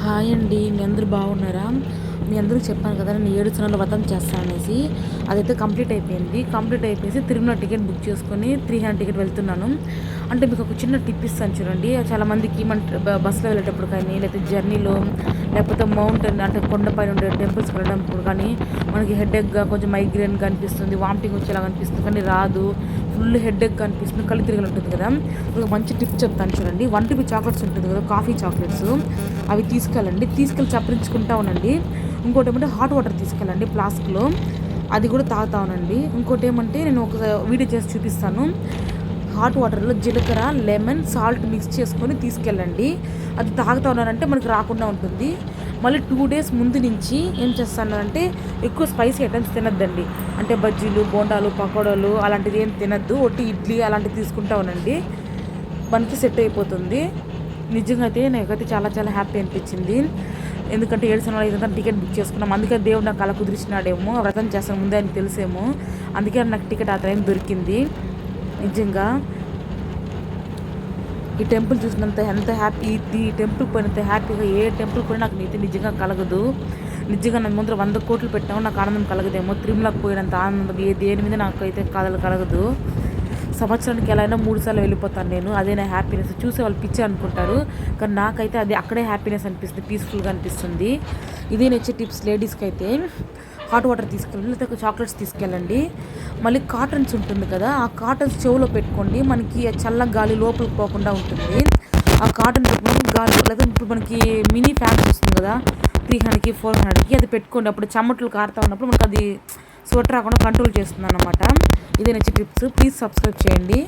Hi అండి. మీ అందరూ బాగున్నారా? మీ అందరికి చెప్పాను కదా నేను 7 నెలల వ్రతం చేస్తాననేసి. అదైతే కంప్లీట్ అయిపోయింది. కంప్లీట్ అయిపోయేసి తిరుమల టికెట్ బుక్ చేసుకొని 300 టికెట్ వెళ్తున్నాను. అంటే మీకు ఒక చిన్న టిప్ ఇస్తాను చూడండి. చాలామందికి మన బస్సులో వెళ్ళేటప్పుడు కానీ, లేకపోతే జర్నీలో, లేకపోతే మౌంటైన్ అంటే కొండపైన ఉండే టెంపుల్స్కి వెళ్ళినప్పుడు కానీ మనకి హెడేక్గా కొంచెం మైగ్రేన్గా అనిపిస్తుంది, వామిటింగ్ వచ్చేలాగా అనిపిస్తుంది, కానీ రాదు. ఫుల్ హెడేక్గా అనిపిస్తుంది, కళ్ళు తిరిగి ఉంటుంది కదా. ఒక మంచి టిప్ చెప్తాను చూడండి. 1 రూపీ చాక్లెట్స్ ఉంటుంది కదా, కాఫీ చాక్లెట్స్, అవి తీసుకెళ్ళి చప్పరించుకుంటా ఉండండి. ఇంకోటి ఏమంటే హాట్ వాటర్ తీసుకెళ్ళండి ఫ్లాస్క్లో, అది కూడా తాగుతా ఉండండి. ఇంకోటి ఏమంటే నేను ఒక వీడియో చేసి చూపిస్తాను. హాట్ వాటర్లో జీలకర్ర, లెమన్, సాల్ట్ మిక్స్ చేసుకొని తీసుకెళ్ళండి. అది తాగుతా ఉన్నారంటే మనకు రాకుండా ఉంటుంది. మళ్ళీ 2 డేస్ ముందు నుంచి ఏం చేస్తానంటే ఎక్కువ స్పైసీ ఐటమ్స్ తినద్దండి. అంటే బజ్జీలు, బోండాలు, పకోడాలు అలాంటిది ఏం తినద్దు. ఒట్టి ఇడ్లీ అలాంటివి తీసుకుంటా ఉండండి, మనకి సెట్ అయిపోతుంది. నిజంగా అయితే నాకైతే చాలా చాలా హ్యాపీ అనిపించింది. ఎందుకంటే 7 నెలలు ఇదంతా టికెట్ బుక్ చేసుకున్నాం. అందుకే దేవుడు నాకు అలా కుదిరిచినాడేమో, వ్రతం చేస్తాను ముందే అని తెలిసేమో, అందుకే నాకు టికెట్ ఆ టైం దొరికింది. నిజంగా ఈ టెంపుల్ చూసినంత ఎంత హ్యాపీ, ఈ టెంపుల్ పోయినంత హ్యాపీగా ఏ టెంపుల్ కూడా నాకు అయితే నిజంగా కలగదు. నిజంగా నా ముందర 100 కోట్లు పెట్టాము నాకు ఆనందం కలగదేమో. తిరుమలకు పోయినంత ఆనందం దేని మీద నాకైతే కలగదు. సంవత్సరానికి ఎలా అయినా 3 సార్లు వెళ్ళిపోతాను నేను. అదే నా హ్యాపీనెస్. చూసే వాళ్ళు పిచ్చి అనుకుంటారు, కానీ నాకైతే అది అక్కడే హ్యాపీనెస్ అనిపిస్తుంది, పీస్ఫుల్గా అనిపిస్తుంది. ఇదే నచ్చే టిప్స్. లేడీస్కి అయితే హాట్ వాటర్ తీసుకెళ్ళండి, లేకపోతే చాక్లెట్స్ తీసుకెళ్ళండి. మళ్ళీ కాటన్స్ ఉంటుంది కదా, ఆ కాటన్స్ చెవులో పెట్టుకోండి, మనకి చల్ల గాలి లోపలికి పోకుండా ఉంటుంది. ఆ కాటన్ పెట్టుకొని గాలి, లేదా ఇప్పుడు మనకి మినీ ఫ్యాన్స్ వస్తుంది కదా 300కి 400కి, అది పెట్టుకోండి. అప్పుడు చెమటలు కారుతూ ఉన్నప్పుడు మనకు అది స్వెట్ రాకుండా కంట్రోల్ చేస్తుంది అన్నమాట. ఇదే నచ్చే టిప్స్. ప్లీజ్ సబ్స్క్రైబ్ చేయండి.